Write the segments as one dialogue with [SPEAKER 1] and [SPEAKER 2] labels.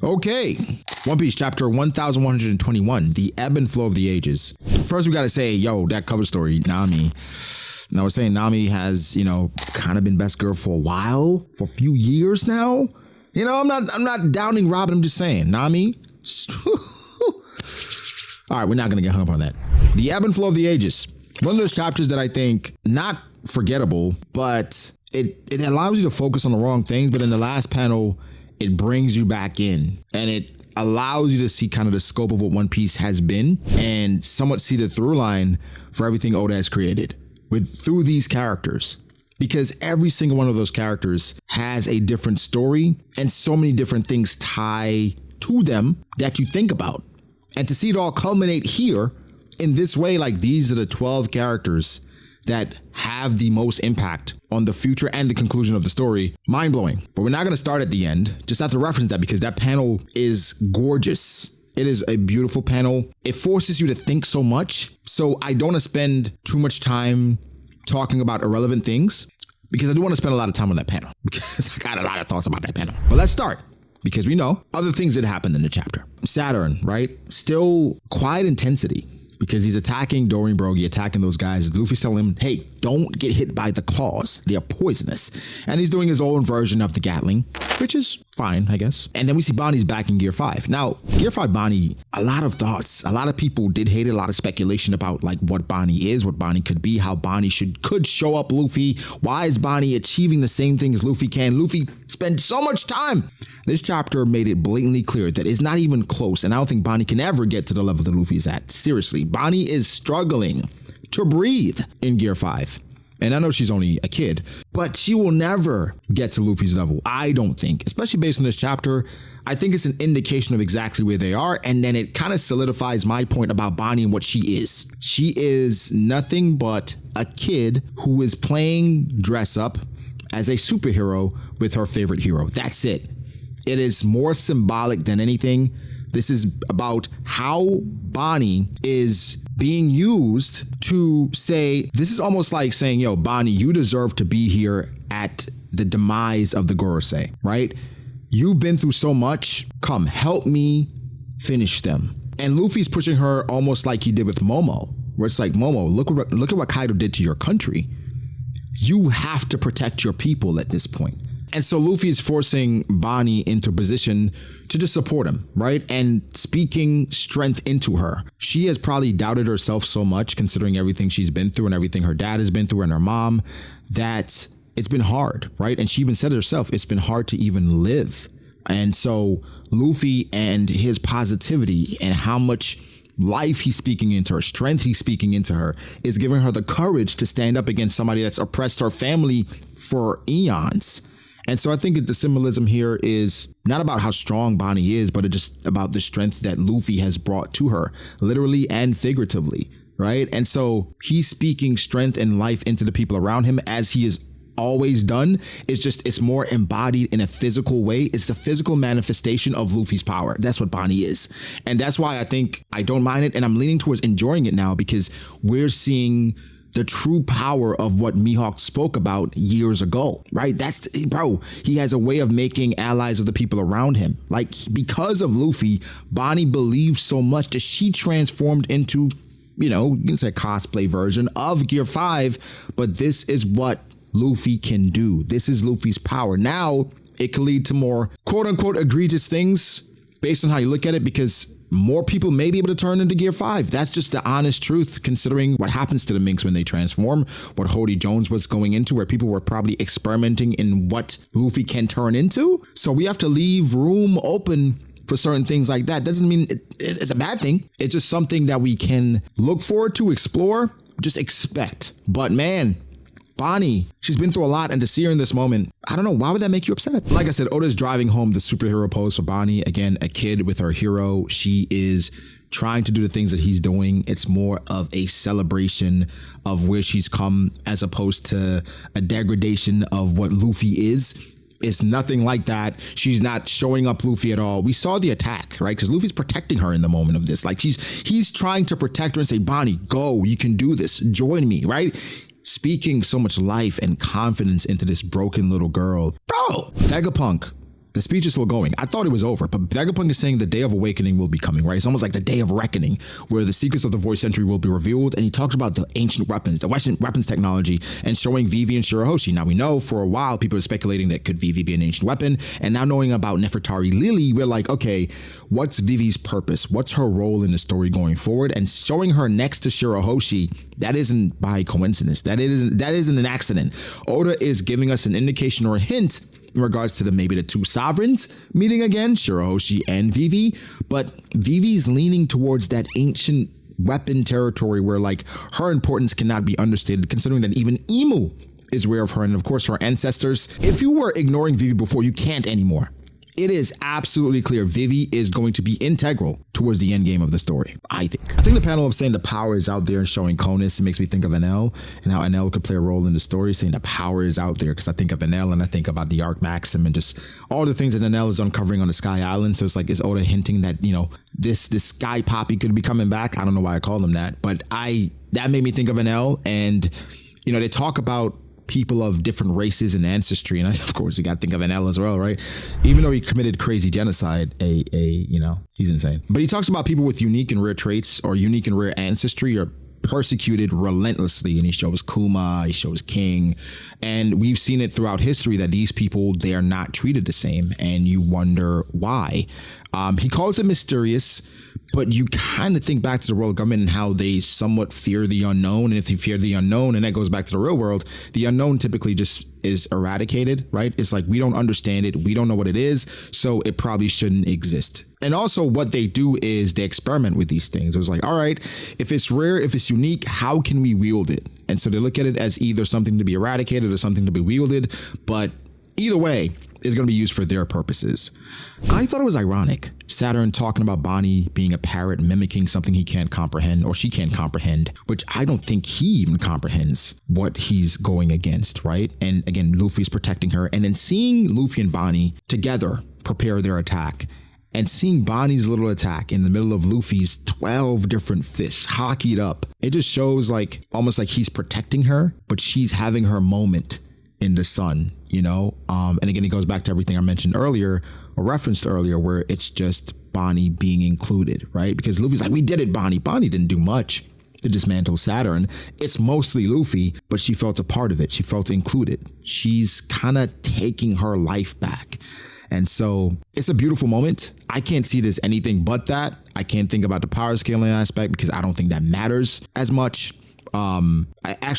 [SPEAKER 1] Okay, One Piece chapter 1121, The Ebb and Flow of the Ages. First, we gotta say, yo, that cover story, Nami. Now we're saying Nami has, kind of been best girl for a while, for a few years now. I'm not downing Robin. I'm just saying, Nami. All right, we're not gonna get hung up on that. The Ebb and Flow of the Ages. One of those chapters that I think not forgettable, but it allows you to focus on the wrong things. But in the last panel, it brings you back in, and it allows you to see kind of the scope of what One Piece has been and somewhat see the through line for everything Oda has created through these characters. Because every single one of those characters has a different story and so many different things tie to them that you think about. And to see it all culminate here in this way, like these are the 12 characters that have the most impact on the future and the conclusion of the story. Mind-blowing. But we're not going to start at the end. Just have to reference that because that panel is gorgeous. It is a beautiful panel. It forces you to think so much. So I don't want to spend too much time talking about irrelevant things because I do want to spend a lot of time on that panel because I got a lot of thoughts about that panel. But let's start because we know other things that happened in the chapter. Saturn, right? Still quiet intensity. Because he's attacking Dorian Brogy, attacking those guys. Luffy's telling him, hey, don't get hit by the claws. They're poisonous. And he's doing his own version of the Gatling, which is fine, I guess. And then we see Bonnie's back in Gear 5. Now, Gear 5 Bonnie, a lot of thoughts. A lot of people did hate it. A lot of speculation about like what Bonnie is, what Bonnie could be, how Bonnie could show up Luffy. Why is Bonnie achieving the same thing as Luffy can? Luffy spent so much time. This chapter made it blatantly clear that it's not even close, and I don't think Bonnie can ever get to the level that Luffy's at. Seriously, Bonnie is struggling to breathe in Gear 5. And I know she's only a kid, but she will never get to Luffy's level, I don't think. Especially based on this chapter, I think it's an indication of exactly where they are, and then it kind of solidifies my point about Bonnie and what she is. She is nothing but a kid who is playing dress up as a superhero with her favorite hero. That's it. It is more symbolic than anything. This is about how Bonnie is being used to say, this is almost like saying, yo, Bonnie, you deserve to be here at the demise of the Gorosei, right? You've been through so much. Come, help me finish them. And Luffy's pushing her almost like he did with Momo, where it's like, Momo, look at what Kaido did to your country. You have to protect your people at this point. And so Luffy is forcing Bonnie into position to just support him, right? And speaking strength into her. She has probably doubted herself so much, considering everything she's been through and everything her dad has been through and her mom, that it's been hard, right? And she even said it herself, it's been hard to even live. And so Luffy and his positivity and how much life he's speaking into her, strength he's speaking into her, is giving her the courage to stand up against somebody that's oppressed her family for eons. And so I think the symbolism here is not about how strong Bonnie is, but it's just about the strength that Luffy has brought to her, literally and figuratively, right? And so he's speaking strength and life into the people around him as he has always done. It's more embodied in a physical way. It's the physical manifestation of Luffy's power. That's what Bonnie is. And that's why I think I don't mind it. And I'm leaning towards enjoying it now because we're seeing the true power of what Mihawk spoke about years ago, right? He has a way of making allies of the people around him. Like, because of Luffy, Bonnie believed so much that she transformed into, you can say cosplay version of Gear 5, but this is what Luffy can do. This is Luffy's power. Now, it could lead to more quote unquote egregious things based on how you look at it, because more people may be able to turn into Gear 5. That's just the honest truth, considering what happens to the Minks when they transform, what Hody Jones was going into, where people were probably experimenting in what Luffy can turn into. So we have to leave room open for certain things like that. Doesn't mean it's a bad thing. It's just something that we can look forward to, explore, just expect. But man, Bonnie, she's been through a lot, and to see her in this moment, I don't know, why would that make you upset? Like I said, Oda's driving home the superhero pose for Bonnie. Again, a kid with her hero. She is trying to do the things that he's doing. It's more of a celebration of where she's come as opposed to a degradation of what Luffy is. It's nothing like that. She's not showing up Luffy at all. We saw the attack, right? Because Luffy's protecting her in the moment of this. Like he's trying to protect her and say, Bonnie, go, you can do this. Join me, right? Speaking so much life and confidence into this broken little girl. Bro, Vegapunk. The speech is still going. I thought it was over, but Vegapunk is saying the day of awakening will be coming, right? It's almost like the day of reckoning, where the secrets of the voice entry will be revealed. And he talks about the ancient weapons, the Western weapons technology, and showing Vivi and Shirahoshi. Now, we know for a while people are speculating that could Vivi be an ancient weapon. And now knowing about Nefertari Lily, we're like, okay, what's Vivi's purpose? What's her role in the story going forward? And showing her next to Shirahoshi, that isn't by coincidence. That isn't an accident. Oda is giving us an indication or a hint in regards to maybe the two sovereigns meeting again, Shirahoshi and Vivi. But Vivi's leaning towards that ancient weapon territory where like her importance cannot be understated, considering that even Imu is aware of her and of course her ancestors. If you were ignoring Vivi before, you can't anymore. It is absolutely clear Vivi is going to be integral towards the end game of the story, I think. I think the panel of saying the power is out there and showing Conus, it makes me think of NL and how NL could play a role in the story, saying the power is out there, because I think of NL and I think about the Arc Maxim and just all the things that NL is uncovering on the Sky Island. So it's like, is Oda hinting that, you know, this Sky Poppy could be coming back? I don't know why I call them that, but that made me think of NL. And, you know, they talk about people of different races and ancestry, and of course you got to think of NL as well, right? Even though he committed crazy genocide, you know, he's insane. But he talks about people with unique and rare traits or unique and rare ancestry are persecuted relentlessly, and he shows Kuma, he shows King, and we've seen it throughout history that these people, they are not treated the same, and you wonder why. He calls it mysterious, but you kind of think back to the world government and how they somewhat fear the unknown. And if you fear the unknown, and that goes back to the real world, the unknown typically just is eradicated, right? It's like, we don't understand it. We don't know what it is. So it probably shouldn't exist. And also what they do is they experiment with these things. It was like, all right, if it's rare, if it's unique, how can we wield it? And so they look at it as either something to be eradicated or something to be wielded. But either way, is going to be used for their purposes. I thought it was ironic. Saturn talking about Bonney being a parrot, mimicking something he can't comprehend, or she can't comprehend, which I don't think he even comprehends what he's going against, right? And again, Luffy's protecting her. And then seeing Luffy and Bonney together prepare their attack, and seeing Bonnie's little attack in the middle of Luffy's 12 different fists hockeyed up, it just shows like almost like he's protecting her, but she's having her moment in the sun, you know? And again, it goes back to everything I mentioned earlier or referenced earlier, where it's just Bonney being included, right? Because Luffy's like, we did it, Bonney. Bonney didn't do much to dismantle Saturn. It's mostly Luffy, but she felt a part of it. She felt included. She's kind of taking her life back. And so it's a beautiful moment. I can't see it as anything but that. I can't think about the power scaling aspect because I don't think that matters as much. I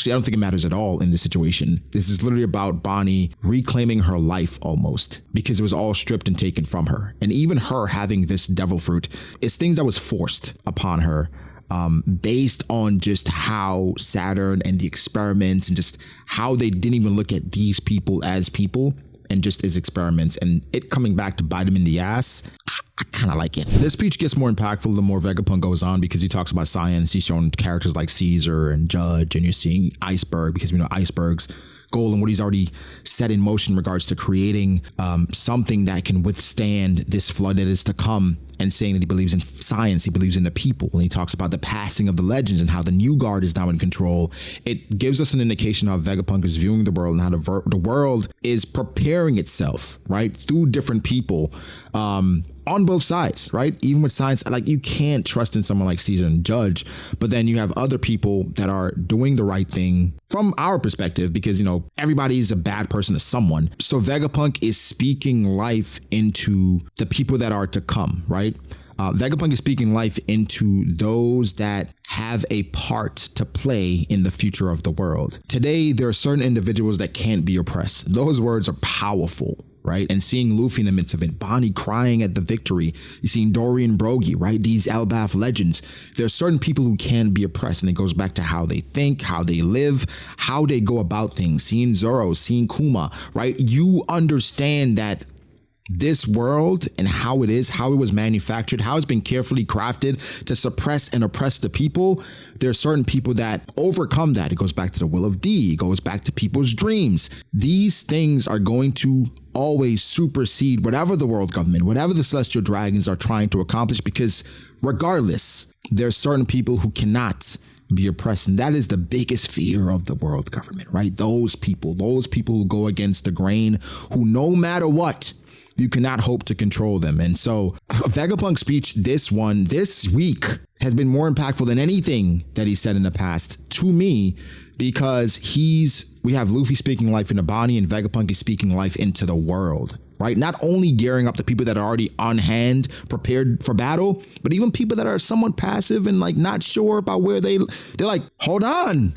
[SPEAKER 1] don't think it matters at all in this situation. This is literally about Bonney reclaiming her life almost, because it was all stripped and taken from her. And even her having this devil fruit is things that was forced upon her, based on just how Saturn and the experiments and just how they didn't even look at these people as people and just as experiments, and it coming back to bite him in the ass. I kind of like it. This speech gets more impactful the more Vegapunk goes on, because he talks about science. He's showing characters like Caesar and Judge, and you're seeing Iceberg, because we know Iceberg's goal and what he's already set in motion in regards to creating something that can withstand this flood that is to come, and saying that he believes in science, he believes in the people, and he talks about the passing of the legends and how the new guard is now in control. It gives us an indication of how Vegapunk is viewing the world and how the world is preparing itself, right, through different people, on both sides, right? Even with science, like, you can't trust in someone like Caesar and Judge, but then you have other people that are doing the right thing from our perspective, because, you know, everybody's a bad person to someone. So Vegapunk is speaking life into the people that are to come, right? Vegapunk is speaking life into those that have a part to play in the future of the world. Today, there are certain individuals that can't be oppressed. Those words are powerful, right? And seeing Luffy in the midst of it, Bonney crying at the victory, you seeing Dorian Brogy, right? These Elbaf legends. There are certain people who can be oppressed, and it goes back to how they think, how they live, how they go about things. Seeing Zoro, seeing Kuma, right? You understand that this world and how it is, how it was manufactured, how it's been carefully crafted to suppress and oppress the people. There are certain people that overcome that. It goes back to the will of D. It goes back to people's dreams. These things are going to always supersede whatever the world government, whatever the celestial dragons are trying to accomplish, because regardless, there are certain people who cannot be oppressed. And that is the biggest fear of the world government, right? Those people who go against the grain, who no matter what, you cannot hope to control them. And so Vegapunk's speech, this week, has been more impactful than anything that he said in the past to me, because we have Luffy speaking life into Bonney, and Vegapunk is speaking life into the world, right? Not only gearing up the people that are already on hand, prepared for battle, but even people that are somewhat passive and like not sure about where they're like, hold on.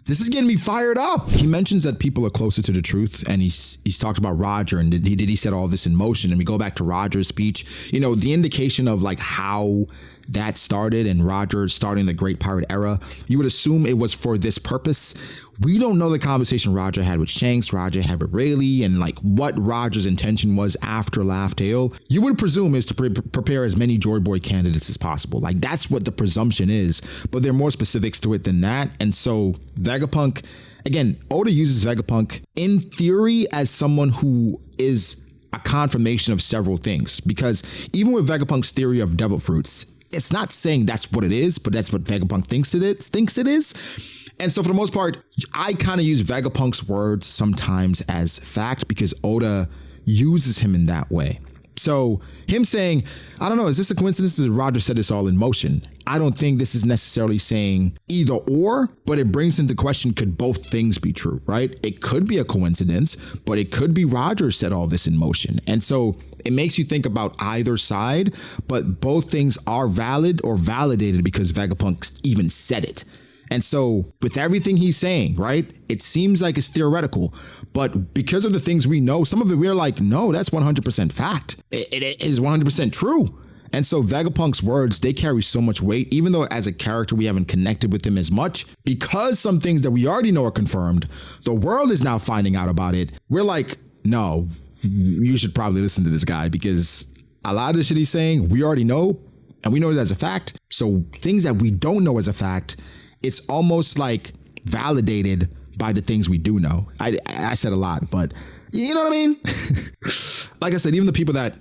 [SPEAKER 1] This is getting me fired up. He mentions that people are closer to the truth, and he's talked about Roger, and he set all this in motion. And we go back to Roger's speech, the indication of like how that started, and Roger starting the Great Pirate Era. You would assume it was for this purpose. We don't know the conversation Roger had with Shanks, Roger had with Rayleigh, and like what Roger's intention was after Laugh Tale. You would presume is to prepare as many Joy Boy candidates as possible. Like that's what the presumption is, but there are more specifics to it than that. And so Vegapunk, again, Oda uses Vegapunk in theory as someone who is a confirmation of several things, because even with Vegapunk's theory of devil fruits, it's not saying that's what it is, but that's what Vegapunk thinks it is. And so for the most part, I kind of use Vegapunk's words sometimes as fact because Oda uses him in that way. So him saying, I don't know, is this a coincidence that Roger set this all in motion? I don't think this is necessarily saying either or, but it brings into question, could both things be true, right? It could be a coincidence, but it could be Roger set all this in motion. And so it makes you think about either side, but both things are valid or validated because Vegapunk even said it. And so with everything he's saying, right, it seems like it's theoretical, but because of the things we know, some of it we're like, no, that's 100% fact. It is 100% true. And so Vegapunk's words, they carry so much weight, even though as a character, we haven't connected with him as much, because some things that we already know are confirmed, the world is now finding out about it. We're like, no, you should probably listen to this guy because a lot of the shit he's saying, we already know, and we know it as a fact. So things that we don't know as a fact, it's almost like validated by the things we do know. I said a lot, but you know what I mean? Like I said, even the people that,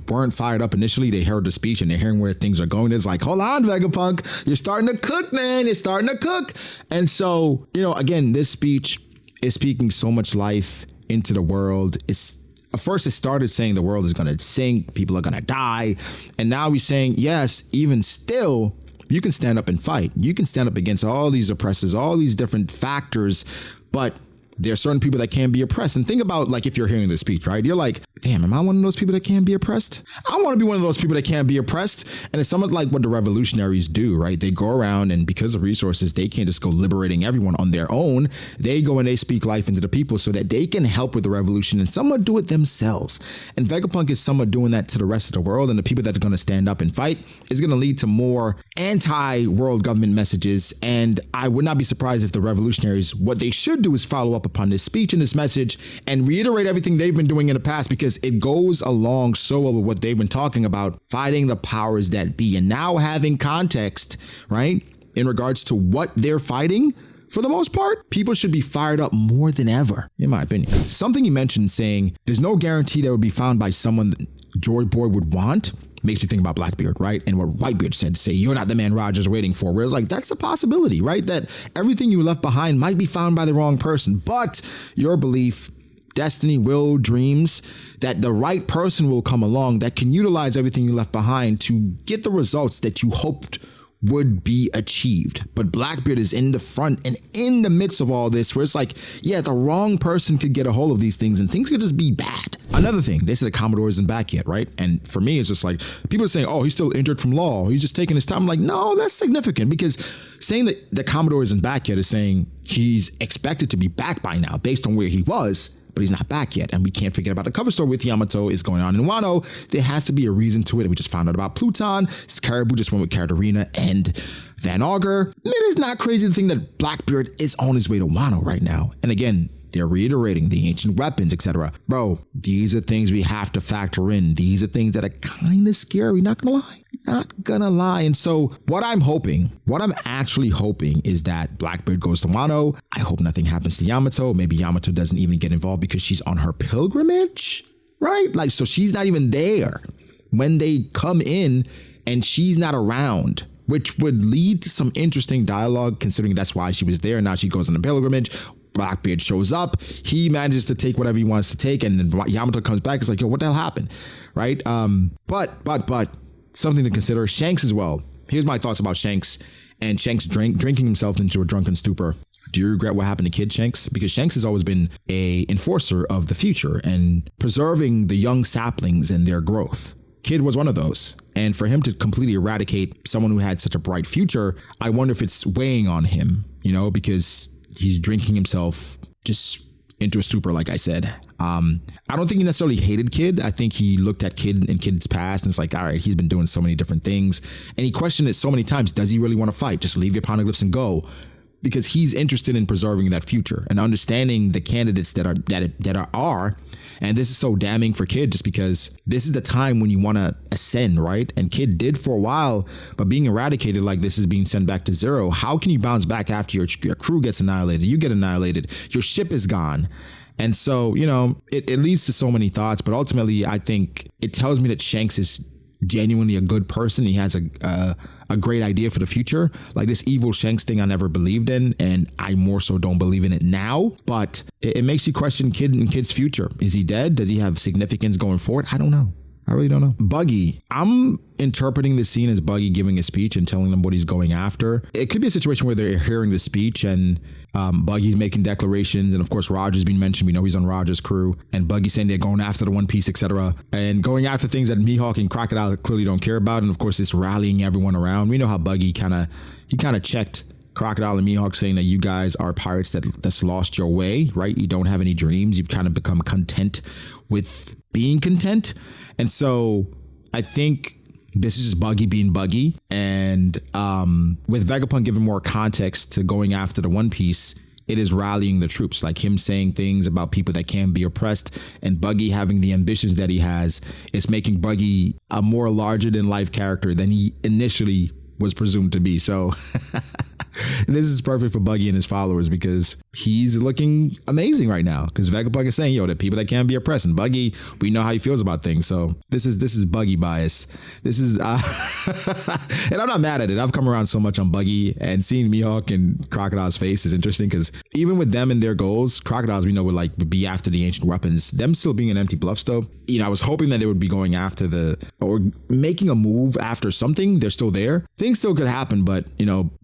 [SPEAKER 1] weren't fired up initially, they heard the speech and they're hearing where things are going. It's like, hold on, Vegapunk, you're starting to cook, man. You're starting to cook. And so, again, this speech is speaking so much life into the world. At first it started saying the world is going to sink, people are going to die. And now he's saying, yes, even still, you can stand up and fight. You can stand up against all these oppressors, all these different factors, but there are certain people that can be oppressed. And think about like if you're hearing this speech, right? You're like, damn, am I one of those people that can't be oppressed? I want to be one of those people that can't be oppressed. And it's somewhat like what the revolutionaries do, right? They go around and because of resources, they can't just go liberating everyone on their own. They go and they speak life into the people so that they can help with the revolution and somewhat do it themselves. And Vegapunk is somewhat doing that to the rest of the world. And the people that are going to stand up and fight is going to lead to more anti-world government messages. And I would not be surprised if the revolutionaries, what they should do is follow up upon this speech and this message and reiterate everything they've been doing in the past, because it goes along so well with what they've been talking about, fighting the powers that be, and now having context, right, in regards to what they're fighting. For the most part, people should be fired up more than ever, in my opinion. Something you mentioned saying there's no guarantee that would be found by someone that Joy Boy would want makes me think about Blackbeard, right? And what Whitebeard said to say, you're not the man Roger's waiting for. Where it's like, that's a possibility, right? That everything you left behind might be found by the wrong person. But your belief, destiny, will, dreams, that the right person will come along that can utilize everything you left behind to get the results that you hoped would be achieved. But Blackbeard is in the front and in the midst of all this, where it's like, yeah, the wrong person could get a hold of these things and things could just be bad. Another thing, they said the Commodore isn't back yet, right? And for me, it's just like, people are saying, oh, he's still injured from law, he's just taking his time. I'm like, no, that's significant, because saying that the Commodore isn't back yet is saying he's expected to be back by now based on where he was, but he's not back yet. And we can't forget about the cover story with Yamato is going on in Wano. There has to be a reason to it. We just found out about Pluton. Caribou just went with Katarina and Van Augur. It is not crazy to think that Blackbeard is on his way to Wano right now. And again, they're reiterating the ancient weapons, etc. Bro, these are things we have to factor in. These are things that are kind of scary, not gonna lie. Not gonna lie. And so what I'm actually hoping is that Blackbeard goes to Wano. I hope nothing happens to Yamato. Maybe Yamato doesn't even get involved because she's on her pilgrimage, right? Like, so she's not even there when they come in and she's not around, which would lead to some interesting dialogue considering that's why she was there. Now she goes on a pilgrimage. Blackbeard shows up. He manages to take whatever he wants to take, and then Yamato comes back. It's like, yo, what the hell happened, right? But something to consider. Shanks as well. Here's my thoughts about Shanks and Shanks drinking himself into a drunken stupor. Do you regret what happened to Kid Shanks? Because Shanks has always been a enforcer of the future and preserving the young saplings and their growth. Kid was one of those. And for him to completely eradicate someone who had such a bright future, I wonder if it's weighing on him, because he's drinking himself just into a stupor, like I said. I don't think he necessarily hated Kid. I think he looked at Kid and Kid's past and it's like, all right, he's been doing so many different things. And he questioned it so many times. Does he really want to fight? Just leave your poneglyphs and go. Because he's interested in preserving that future and understanding the candidates that are. And this is so damning for Kid just because this is the time when you want to ascend, right? And Kid did for a while, but being eradicated like this is being sent back to zero. How can you bounce back after your crew gets annihilated? You get annihilated. Your ship is gone. And so, it leads to so many thoughts, but ultimately I think it tells me that Shanks is genuinely a good person. He has a great idea for the future. Like this evil Shanks thing I never believed in, and I more so don't believe in it now, but it makes you question Kid and Kid's future. Is he dead? Does he have significance going forward? I don't know. I really don't know. Buggy. I'm interpreting this scene as Buggy giving a speech and telling them what he's going after. It could be a situation where they're hearing the speech and Buggy's making declarations. And of course, Roger's being mentioned. We know he's on Roger's crew. And Buggy's saying they're going after the One Piece, etc. And going after things that Mihawk and Crocodile clearly don't care about. And of course, it's rallying everyone around. We know how Buggy kind of checked Crocodile and Mihawk, saying that you guys are pirates that's lost your way, right? You don't have any dreams. You've kind of become content with being content. And so I think this is just Buggy being Buggy. And with Vegapunk giving more context to going after the One Piece, it is rallying the troops, like him saying things about people that can be oppressed, and Buggy having the ambitions that he has. It's making Buggy a more larger than life character than he initially was presumed to be. So this is perfect for Buggy and his followers because he's looking amazing right now. Because Vegapunk is saying, the people that can't be oppressed, and Buggy, we know how he feels about things. So this is Buggy bias. This is, and I'm not mad at it. I've come around so much on Buggy, and seeing Mihawk and Crocodile's face is interesting because even with them and their goals, Crocodiles we know would be after the ancient weapons. Them still being an empty bluffs though. I was hoping that they would be going after or making a move after something. They're still there. Things still could happen, but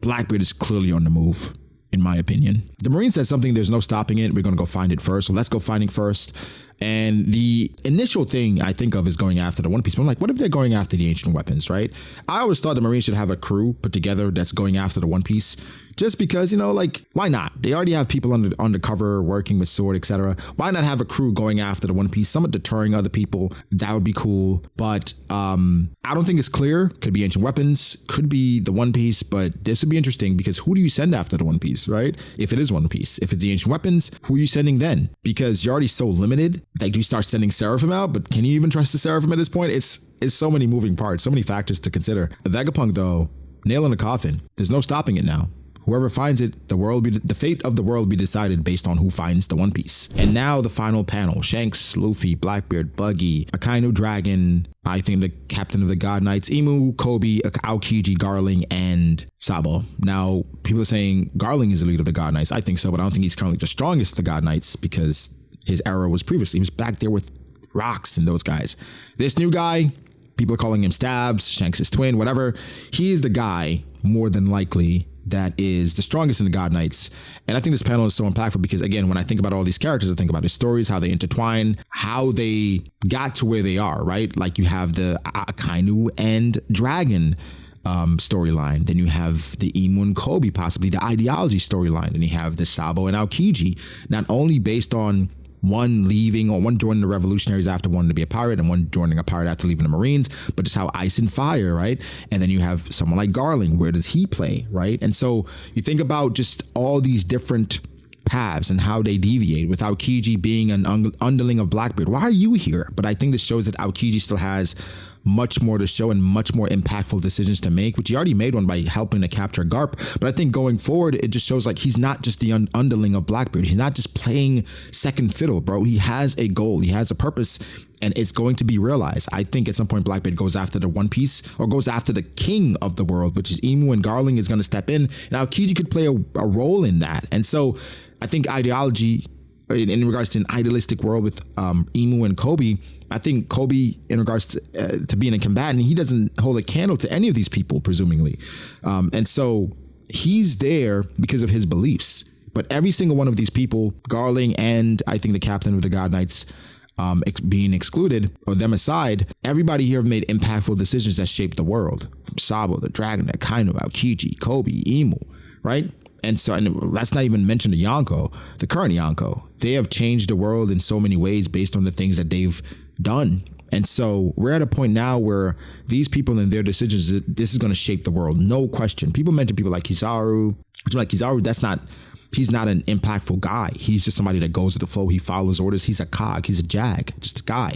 [SPEAKER 1] Blackbeard is clearly on the move, in my opinion. The Marine says something, there's no stopping it. We're going to go find it first. So let's go finding first. And the initial thing I think of is going after the One Piece. But I'm like, what if they're going after the ancient weapons, right? I always thought the Marines should have a crew put together that's going after the One Piece. Just because, why not? They already have people undercover working with sword, etc. Why not have a crew going after the One Piece? Somewhat deterring other people. That would be cool. But I don't think it's clear. Could be ancient weapons. Could be the One Piece. But this would be interesting because who do you send after the One Piece, right? If it is One Piece. If it's the ancient weapons, who are you sending then? Because you're already so limited. Like, do you start sending Seraphim out? But can you even trust the Seraphim at this point? It's so many moving parts, so many factors to consider. Vegapunk, though, nail in the coffin. There's no stopping it now. Whoever finds it, the fate of the world will be decided based on who finds the One Piece. And now the final panel. Shanks, Luffy, Blackbeard, Buggy, Akainu Dragon, I think the captain of the God Knights, Imu, Kobe, Aokiji, Garling, and Sabo. Now, people are saying Garling is the leader of the God Knights. I think so, but I don't think he's currently the strongest of the God Knights because his era was previously. He was back there with Rocks and those guys. This new guy, people are calling him Stabs, Shanks' twin, whatever. He is the guy, more than likely, that is the strongest in the God Knights. And I think this panel is so impactful because, again, when I think about all these characters, I think about their stories, how they intertwine, how they got to where they are, right? Like you have the Akainu and Dragon storyline. Then you have the Imu and Kobe, possibly the ideology storyline. Then you have the Sabo and Aokiji, not only based on one leaving or one joining the revolutionaries after wanting to be a pirate and one joining a pirate after leaving the Marines, but just how Ice and Fire, right? And then you have someone like Garling. Where does he play, right? And so you think about just all these different paths and how they deviate, with Aokiji being an underling of Blackbeard. Why are you here? But I think this shows that Aokiji still has much more to show and much more impactful decisions to make, which he already made one by helping to capture Garp. But I think going forward, it just shows like he's not just the underling of Blackbeard. He's not just playing second fiddle, bro. He has a goal. He has a purpose, and it's going to be realized. I think at some point Blackbeard goes after the One Piece or goes after the king of the world, which is Imu, and Garling is going to step in. And Aokiji could play a role in that. And so I think ideology in regards to an idealistic world with Emu and Kobe, I think Kobe, in regards to being a combatant, he doesn't hold a candle to any of these people, presumably. And so he's there because of his beliefs. But every single one of these people, Garling and I think the captain of the God Knights being excluded, or them aside, everybody here have made impactful decisions that shaped the world. From Sabo, the Dragon, Kaino, Aokiji, Kobe, Emu, right? And so, and let's not even mention the Yonko, the current Yonko. They have changed the world in so many ways based on the things that they've done. And so we're at a point now where these people and their decisions, this is going to shape the world. No question. People mention people like Kizaru. He's not an impactful guy. He's just somebody that goes with the flow. He follows orders. He's a cog. He's a jag, just a guy.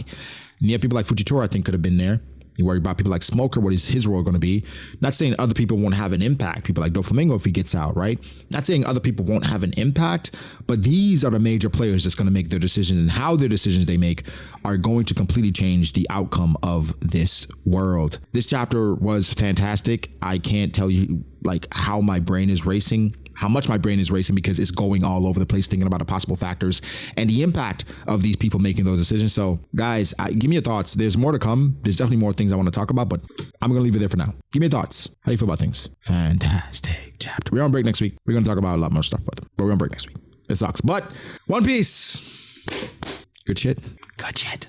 [SPEAKER 1] And you have people like Fujitora, I think, could have been there. You worry about people like Smoker. What is his role going to be? Not saying other people won't have an impact. People like Doflamingo if he gets out, right? Not saying other people won't have an impact, but these are the major players that's going to make their decisions, and how their decisions they make are going to completely change the outcome of this world. This chapter was fantastic. I can't tell you like how my brain is racing, how much my brain is racing, because it's going all over the place thinking about the possible factors and the impact of these people making those decisions. So guys, give me your thoughts. There's more to come. There's definitely more things I want to talk about, but I'm going to leave it there for now. Give me your thoughts. How do you feel about things? Fantastic chapter. We're on break next week. We're going to talk about a lot more stuff, but we're on break next week. It sucks, but One Piece. Good shit. Good shit.